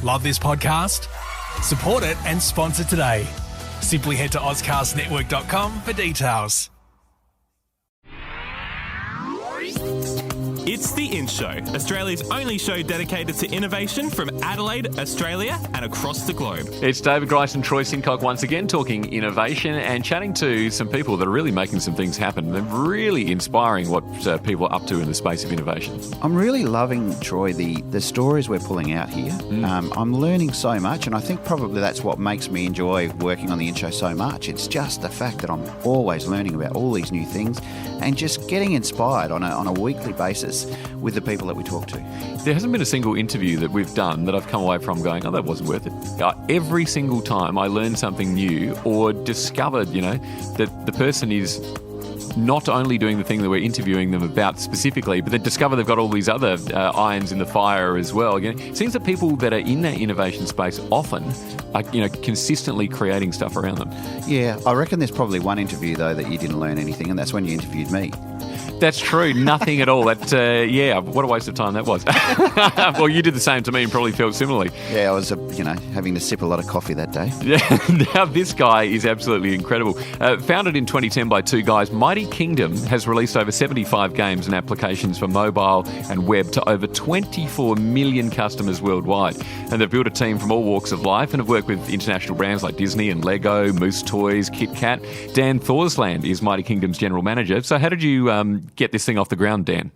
Love this podcast? Support it and sponsor today. Simply head to ozcastnetwork.com for details. It's The In Show, Australia's only show dedicated to innovation from Adelaide, Australia and across the globe. It's David Grice and Troy Sincock once again talking innovation and chatting to some people that are really making some things happen. They're really inspiring what people are up to in the space of innovation. I'm really loving, Troy, the stories we're pulling out here. I'm learning so much, and I think probably that's what makes me enjoy working on The In Show so much. It's just the fact that I'm always learning about all these new things and just getting inspired on a weekly basis with the people that we talk to. There hasn't been a single interview that we've done that I've come away from going, oh, that wasn't worth it. Every single time I learned something new or discovered, that the person is not only doing the thing that we're interviewing them about specifically, but they discover they've got all these other irons in the fire as well. It seems that people that are in that innovation space often are, consistently creating stuff around them. Yeah, I reckon there's probably one interview, though, that you didn't learn anything, and that's when you interviewed me. That's true. Nothing at all. That, what a waste of time that was. Well, you did the same to me and probably felt similarly. Yeah, I was, having to sip a lot of coffee that day. Yeah. Now, this guy is absolutely incredible. Founded in 2010 by two guys, Mighty Kingdom has released over 75 games and applications for mobile and web to over 24 million customers worldwide. And they've built a team from all walks of life and have worked with international brands like Disney and Lego, Moose Toys, Kit Kat. Dan Thorsland is Mighty Kingdom's general manager. So how did you get this thing off the ground, Dan?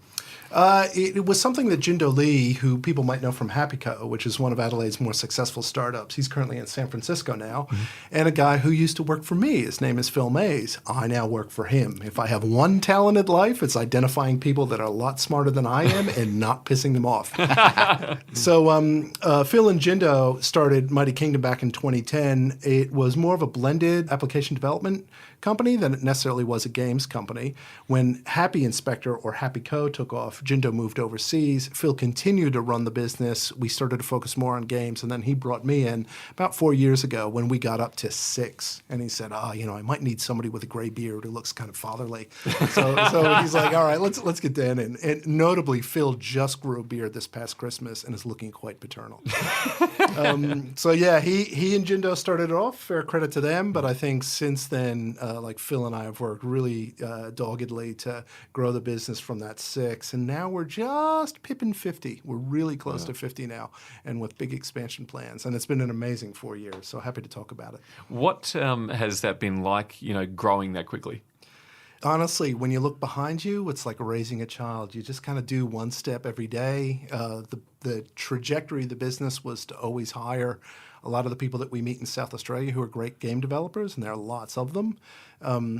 It was something that Jindo Lee, who people might know from HappyCo, which is one of Adelaide's more successful startups. He's currently in San Francisco now. And a guy who used to work for me. His name is Phil Mays. I now work for him. If I have one talented life, it's identifying people that are a lot smarter than I am and not pissing them off. So Phil and Jindo started Mighty Kingdom back in 2010. It was more of a blended application development company than it necessarily was a games company. When Happy Inspector or HappyCo took off, Jindo moved overseas. Phil continued to run the business. We started to focus more on games, and then he brought me in about 4 years ago when we got up to 6. And he said, I might need somebody with a gray beard who looks kind of fatherly. So he's like, all right, let's get Dan in. And notably, Phil just grew a beard this past Christmas and is looking quite paternal. He and Jindo started it off. Fair credit to them, but I think since then, like Phil and I have worked really doggedly to grow the business from that 6. And now we're just pipping 50. We're really close to 50 now, and with big expansion plans. And it's been an amazing 4 years, so happy to talk about it. What has that been like, growing that quickly? Honestly, when you look behind you, it's like raising a child. You just kind of do one step every day. The trajectory of the business was to always hire a lot of the people that we meet in South Australia who are great game developers, and there are lots of them.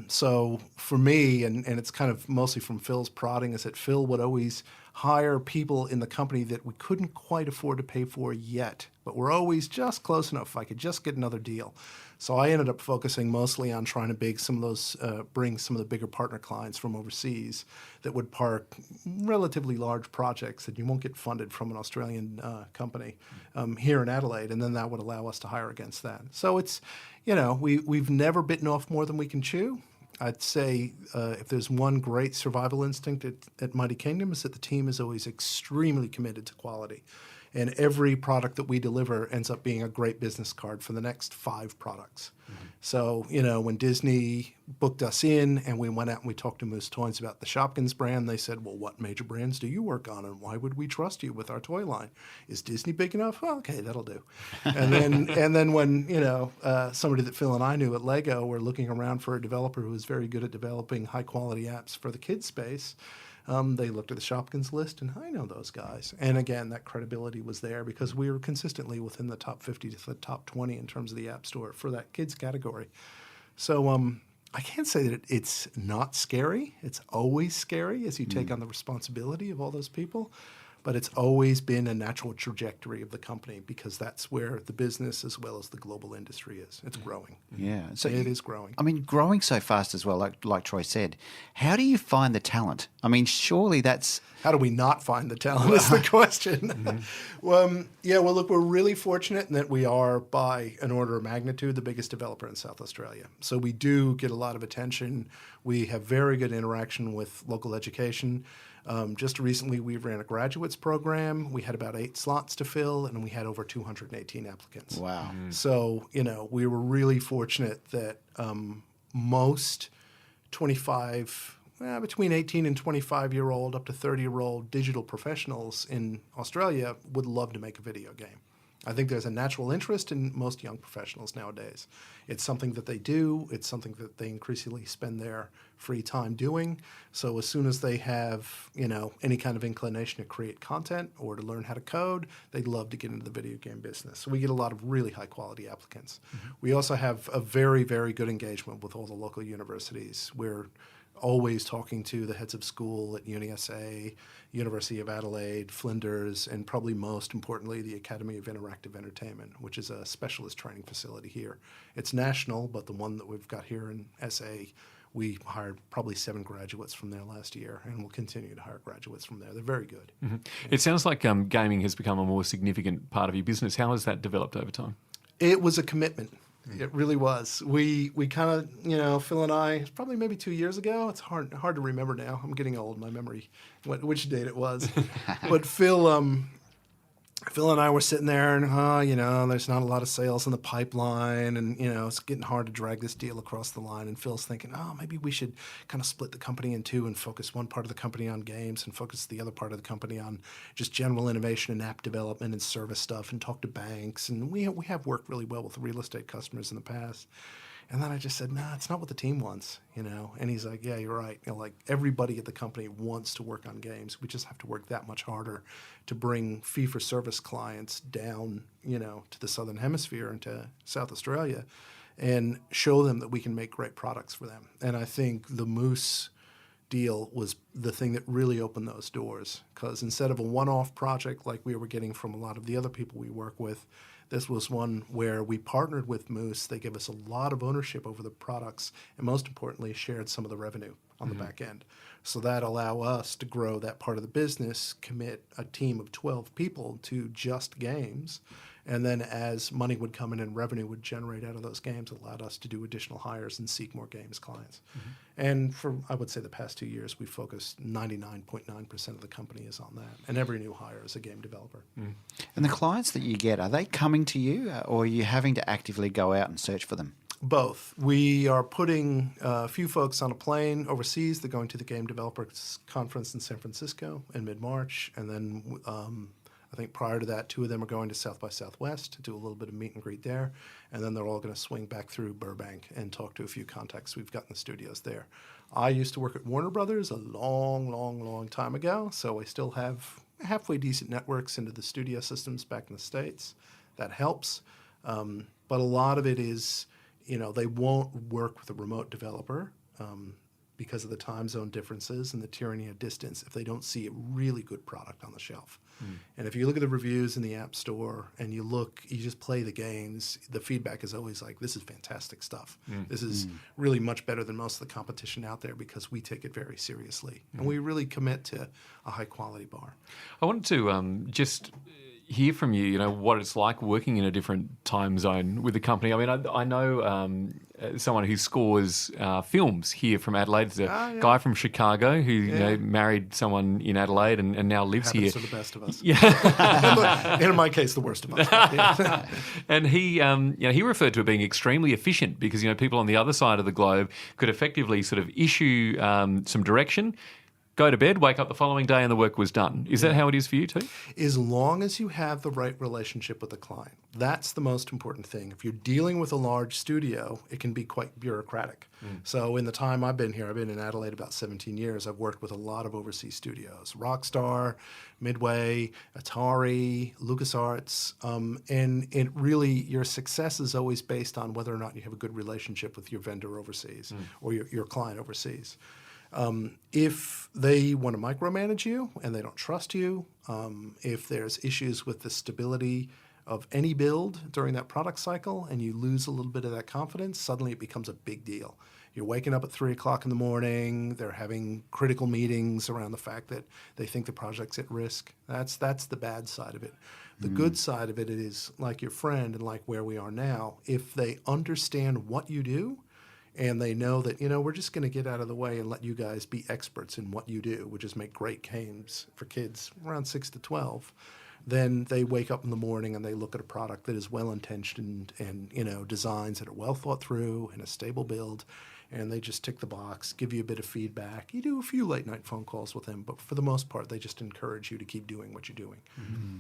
So for me, and it's kind of mostly from Phil's prodding, is that Phil would always hire people in the company that we couldn't quite afford to pay for yet, but we're always just close enough if I could just get another deal. So I ended up focusing mostly on trying to bring some of the bigger partner clients from overseas that would park relatively large projects that you won't get funded from an Australian company here in Adelaide, and then that would allow us to hire against that. So it's, we've never bitten off more than we can chew. I'd say if there's one great survival instinct at Mighty Kingdom, is that the team is always extremely committed to quality. And every product that we deliver ends up being a great business card for the next 5 products. Mm-hmm. So, when Disney booked us in and we went out and we talked to Moose Toys about the Shopkins brand, they said, well, what major brands do you work on, and why would we trust you with our toy line? Is Disney big enough? Oh, okay, that'll do. And then when, somebody that Phil and I knew at Lego were looking around for a developer who was very good at developing high-quality apps for the kids space, they looked at the Shopkins list, and I know those guys. And again, that credibility was there because we were consistently within the top 50 to the top 20 in terms of the App Store for that kids category. So I can't say that it's not scary. It's always scary as you take on the responsibility of all those people. But it's always been a natural trajectory of the company because that's where the business as well as the global industry is. It's growing. Yeah. So it is growing. I mean, growing so fast as well, like Troy said. How do you find the talent? I mean, surely that's... How do we not find the talent is the question. Look, we're really fortunate in that we are, by an order of magnitude, the biggest developer in South Australia. So we do get a lot of attention. We have very good interaction with local education. Just recently, we ran a graduates program. We had about 8 slots to fill, and we had over 218 applicants. Wow. So, we were really fortunate that most 25, between 18 and 25-year-old up to 30-year-old digital professionals in Australia would love to make a video game. I think there's a natural interest in most young professionals nowadays. It's something that they do. It's something that they increasingly spend their free time doing. So as soon as they have, any kind of inclination to create content or to learn how to code, they'd love to get into the video game business. So we get a lot of really high-quality applicants. We also have a very, very good engagement with all the local universities. We're always talking to the heads of school at UniSA, University of Adelaide, Flinders, and probably most importantly, the Academy of Interactive Entertainment, which is a specialist training facility here. It's national, but the one that we've got here in SA, we hired probably 7 graduates from there last year, and we'll continue to hire graduates from there. They're very good. It sounds like gaming has become a more significant part of your business. How has that developed over time? It was a commitment. It really was. We kind of, Phil and I, it's probably maybe 2 years ago. It's hard to remember now. I'm getting old. My memory, which date it was. But Phil and I were sitting there, and there's not a lot of sales in the pipeline, and it's getting hard to drag this deal across the line. And Phil's thinking, maybe we should kind of split the company in two and focus one part of the company on games and focus the other part of the company on just general innovation and app development and service stuff, and talk to banks. And we have worked really well with real estate customers in the past. And then I just said, it's not what the team wants, And he's like, yeah, you're right. Like everybody at the company wants to work on games. We just have to work that much harder to bring fee-for-service clients down, to the Southern Hemisphere and to South Australia and show them that we can make great products for them. And I think the Moose deal was the thing that really opened those doors, because instead of a one-off project like we were getting from a lot of the other people we work with, this was one where we partnered with Moose. They gave us a lot of ownership over the products and, most importantly, shared some of the revenue on the back end. So that allowed us to grow that part of the business, commit a team of 12 people to just games. And then as money would come in and revenue would generate out of those games, it allowed us to do additional hires and seek more games clients. And for, I would say, the past 2 years, we focused 99.9% of the company is on that. And every new hire is a game developer. And the clients that you get, are they coming to you, or are you having to actively go out and search for them? Both. We are putting a few folks on a plane overseas. They're going to the Game Developers Conference in San Francisco in mid-March. And then I think prior to that, 2 of them are going to South by Southwest to do a little bit of meet and greet there. And then they're all going to swing back through Burbank and talk to a few contacts we've got in the studios there. I used to work at Warner Brothers a long, long, long time ago, so I still have halfway decent networks into the studio systems back in the States. That helps. But a lot of it is, they won't work with a remote developer because of the time zone differences and the tyranny of distance if they don't see a really good product on the shelf. And if you look at the reviews in the App Store and you just play the games, the feedback is always like, this is fantastic stuff. This is really much better than most of the competition out there because we take it very seriously. And we really commit to a high-quality bar. I wanted to just hear from you, what it's like working in a different time zone with the company. I mean, I know someone who scores films here from Adelaide. There's a guy from Chicago who married someone in Adelaide and now lives here. Happens to the best of us. Yeah. In my case, the worst of us. And he, he referred to it being extremely efficient because, people on the other side of the globe could effectively sort of issue some direction, go to bed, wake up the following day, and the work was done. Is that how it is for you too? As long as you have the right relationship with the client. That's the most important thing. If you're dealing with a large studio, it can be quite bureaucratic. So in the time I've been here, I've been in Adelaide about 17 years, I've worked with a lot of overseas studios. Rockstar, Midway, Atari, LucasArts. And it really, your success is always based on whether or not you have a good relationship with your vendor overseas or your client overseas. If they want to micromanage you and they don't trust you, if there's issues with the stability of any build during that product cycle and you lose a little bit of that confidence, suddenly it becomes a big deal. You're waking up at 3 o'clock in the morning, they're having critical meetings around the fact that they think the project's at risk. That's the bad side of it. The good side of it is like your friend and like where we are now, if they understand what you do, and they know that, we're just going to get out of the way and let you guys be experts in what you do, which is make great games for kids around 6 to 12, then they wake up in the morning and they look at a product that is well-intentioned and, designs that are well thought through and a stable build, and they just tick the box, give you a bit of feedback. You do a few late-night phone calls with them, but for the most part, they just encourage you to keep doing what you're doing.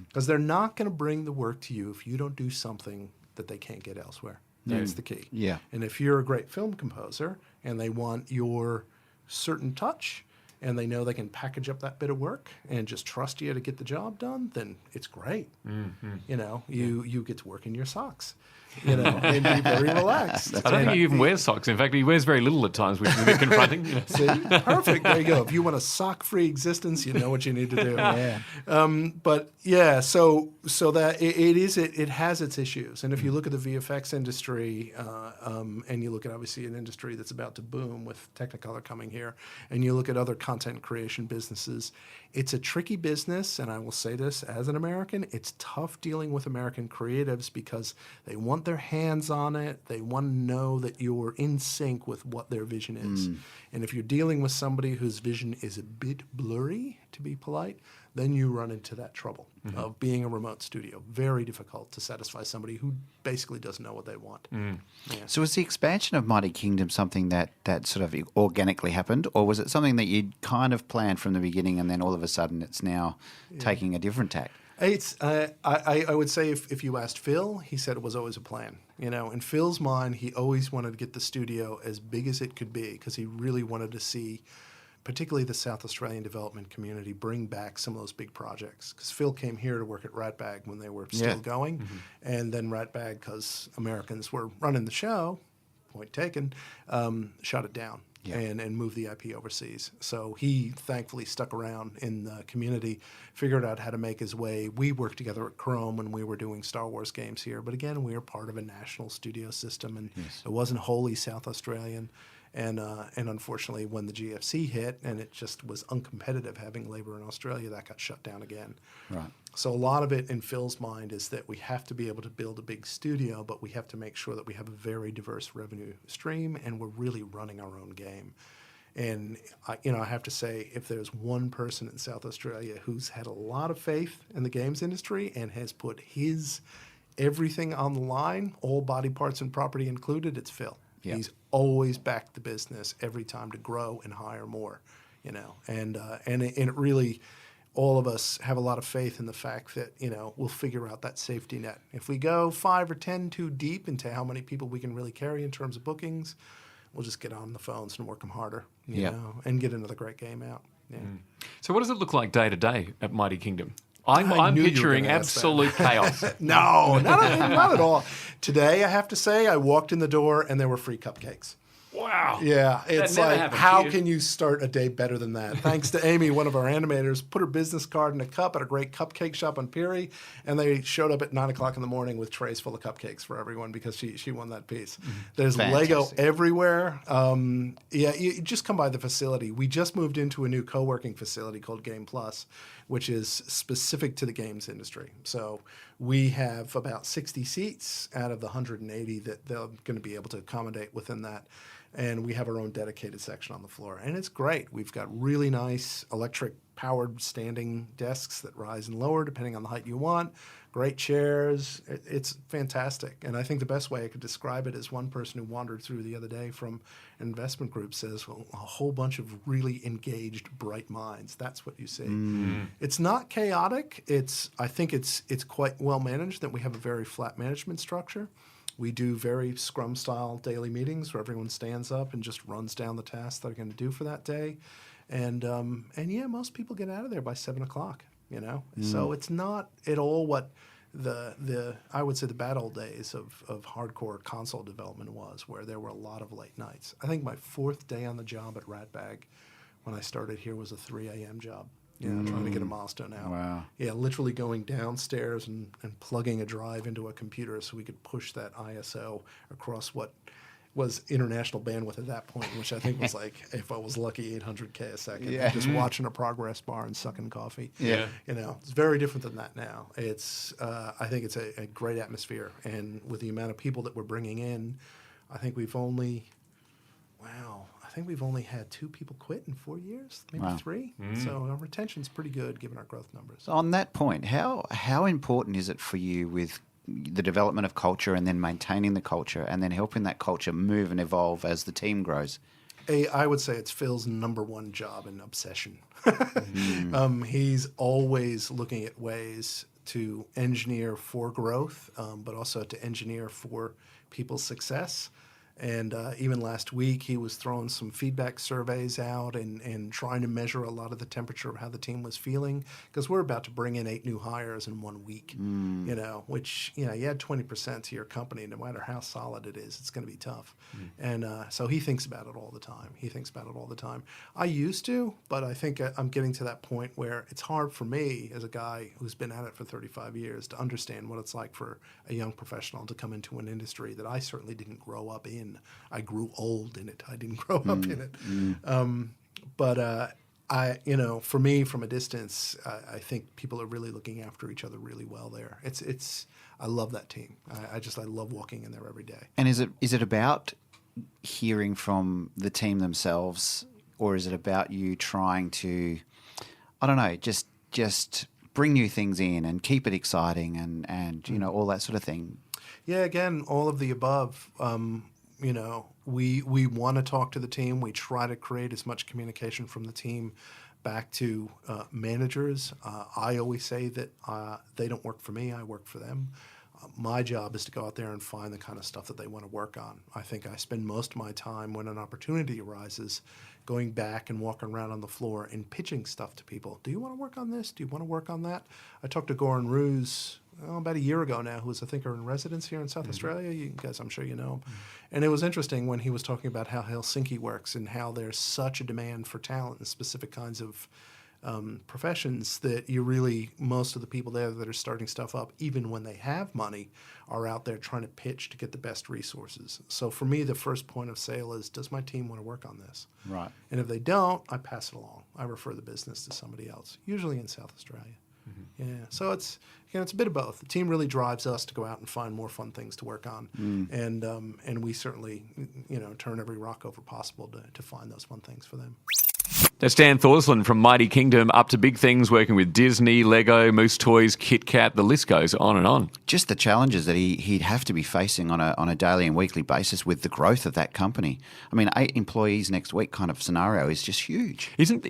Because they're not going to bring the work to you if you don't do something that they can't get elsewhere. That's the key. Yeah. And if you're a great film composer and they want your certain touch and they know they can package up that bit of work and just trust you to get the job done, then it's great. You get to work in your socks, and be very relaxed. I don't think he even wears socks. In fact, he wears very little at times, which is a bit confronting. See, perfect. There you go. If you want a sock-free existence, you know what you need to do. Yeah. But yeah, so that it has its issues. And if you look at the VFX industry, and you look at obviously an industry that's about to boom with Technicolor coming here, and you look at other content creation businesses, it's a tricky business. And I will say this as an American, it's tough dealing with American creatives because they want their hands on it. They want to know that you're in sync with what their vision is. And if you're dealing with somebody whose vision is a bit blurry, to be polite, then you run into that trouble of being a remote studio. Very difficult to satisfy somebody who basically doesn't know what they want. Yeah. So was the expansion of Mighty Kingdom something that sort of organically happened, or was it something that you'd kind of planned from the beginning and then all of a sudden it's now taking a different tack? It's I would say if you asked Phil, he said it was always a plan. In Phil's mind, he always wanted to get the studio as big as it could be because he really wanted to see, particularly the South Australian development community, bring back some of those big projects. Because Phil came here to work at Ratbag when they were still going, and then Ratbag, because Americans were running the show, point taken, shut it down. And moved the IP overseas. So he thankfully stuck around in the community, figured out how to make his way. We worked together at Chrome when we were doing Star Wars games here. But again, we were part of a national studio system, and it wasn't wholly South Australian. And unfortunately, when the GFC hit and it just was uncompetitive having labor in Australia, that got shut down again. Right. So a lot of it in Phil's mind is that we have to be able to build a big studio, but we have to make sure that we have a very diverse revenue stream and we're really running our own game. And I have to say, if there's one person in South Australia who's had a lot of faith in the games industry and has put his everything on the line, all body parts and property included, it's Phil. Yep. He's always backed the business every time to grow and hire more, and it really, all of us have a lot of faith in the fact that, we'll figure out that safety net. If we go 5 or 10 too deep into how many people we can really carry in terms of bookings, we'll just get on the phones and work them harder, you know, and get another great game out. Yeah. So what does it look like day to day at Mighty Kingdom? I'm knew you were picturing gonna ask that. absolute chaos. No, not at all. Today, I have to say, I walked in the door and there were free cupcakes. Wow. Yeah, it's never like, happened how here. can you start a day better than that? Thanks to Amy, one of our animators, put her business card in a cup at a great cupcake shop on Peary, and they showed up at 9 o'clock in the morning with trays full of cupcakes for everyone because she won that piece. There's Fantastic. Lego everywhere. You just come by the facility. We just moved into a new co-working facility called Game Plus, which is specific to the games industry. So we have about 60 seats out of the 180 that they're going to be able to accommodate within that. And we have our own dedicated section on the floor. And it's great. We've got really nice electric-powered standing desks that rise and lower depending on the height you want. Great chairs. It's fantastic. And I think the best way I could describe it is one person who wandered through the other day from an investment group says, well, a whole bunch of really engaged, bright minds. That's what you see. It's not chaotic. I think it's quite well managed, that we have a very flat management structure. We do very Scrum-style daily meetings where everyone stands up and just runs down the tasks they're going to do for that day. And yeah, most people get out of there by 7 o'clock, So it's not at all what the I would say the bad old days of hardcore console development was, where there were a lot of late nights. I think my 4th day on the job at Ratbag when I started here was a 3 a.m. job. Trying to get a milestone out. Wow. Yeah, literally going downstairs and plugging a drive into a computer so we could push that ISO across what was international bandwidth at that point, which I think was like, if I was lucky, 800K a second. Yeah. Just watching a progress bar and sucking coffee. Yeah. It's very different than that now. I think it's a great atmosphere. And with the amount of people that we're bringing in, I think we've only wow, I think we've only had 2 people quit in 4 years, maybe Wow. 3. So our retention's pretty good given our growth numbers. So on that point, how important is it for you with the development of culture and then maintaining the culture and then helping that culture move and evolve as the team grows? I would say it's Phil's number one job and obsession. He's always looking at ways to engineer for growth, but also to engineer for people's success. And even last week, he was throwing some feedback surveys out and trying to measure a lot of the temperature of how the team was feeling, because we're about to bring in 8 new hires in 1 week, which, you add 20% to your company, no matter how solid it is, it's going to be tough. And so he thinks about it all the time. I used to, but I think I'm getting to that point where it's hard for me as a guy who's been at it for 35 years to understand what it's like for a young professional to come into an industry that I certainly didn't grow up in. I grew old in it. I didn't grow up in it. But for me, from a distance, I think people are really looking after each other really well there. I love that team. I love walking in there every day. And is it about hearing from the team themselves, or is it about you trying to, I don't know, just bring new things in and keep it exciting and all that sort of thing? Yeah, again, all of the above. We want to talk to the team. We try to create as much communication from the team back to managers. I always say that they don't work for me, I work for them. My job is to go out there and find the kind of stuff that they want to work on. I think I spend most of my time when an opportunity arises going back and walking around on the floor and pitching stuff to people. Do you want to work on this? Do you want to work on that? I talked to Goran Ruse about a year ago now, who was a thinker in residence here in South Australia. You guys, I'm sure you know him. And it was interesting when he was talking about how Helsinki works and how there's such a demand for talent in specific kinds of professions that most of the people there that are starting stuff up, even when they have money, are out there trying to pitch to get the best resources. So for me, the first point of sale is, does my team want to work on this? Right. And if they don't, I pass it along. I refer the business to somebody else, usually in South Australia. Yeah, so it's a bit of both. The team really drives us to go out and find more fun things to work on, and we certainly turn every rock over possible to find those fun things for them. That's Dan Thorsland from Mighty Kingdom, up to big things, working with Disney, Lego, Moose Toys, Kit Kat, the list goes on and on. Just the challenges that he'd have to be facing on a daily and weekly basis with the growth of that company. I mean, 8 employees next week kind of scenario is just huge. Isn't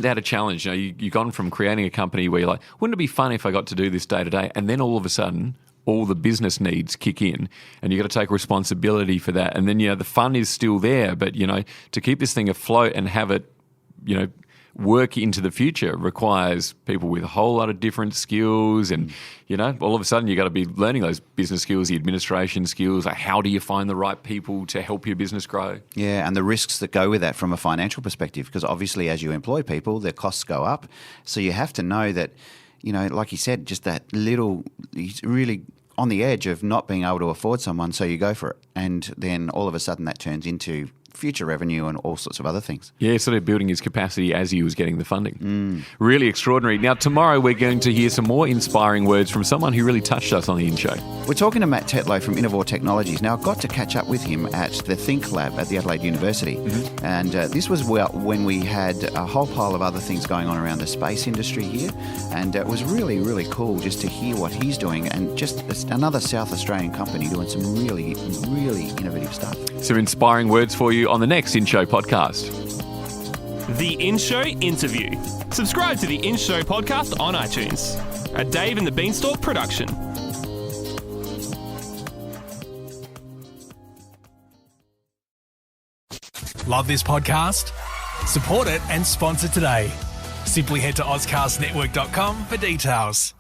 that a challenge? You've gone from creating a company where you're like, wouldn't it be fun if I got to do this day to day? And then all of a sudden, all the business needs kick in and you've got to take responsibility for that. And then, the fun is still there, but, to keep this thing afloat and have it, work into the future requires people with a whole lot of different skills. And, all of a sudden you've got to be learning those business skills, the administration skills. Like, how do you find the right people to help your business grow? Yeah, and the risks that go with that from a financial perspective, because obviously as you employ people, their costs go up. So you have to know that, like you said, just that little, really on the edge of not being able to afford someone, so you go for it. And then all of a sudden that turns into future revenue and all sorts of other things. Yeah, sort of building his capacity as he was getting the funding. Really extraordinary. Now, tomorrow we're going to hear some more inspiring words from someone who really touched us on the In Show. We're talking to Matt Tetlow from Innovore Technologies. Now, I got to catch up with him at the Think Lab at the Adelaide University. And this was when we had a whole pile of other things going on around the space industry here. And it was really, really cool just to hear what he's doing, and just another South Australian company doing some really, really innovative stuff. Some inspiring words for you on the next In Show podcast. The In Show Interview. Subscribe to the In Show podcast on iTunes. A Dave and the Beanstalk production. Love this podcast? Support it and sponsor today. Simply head to AuscastNetwork.com for details.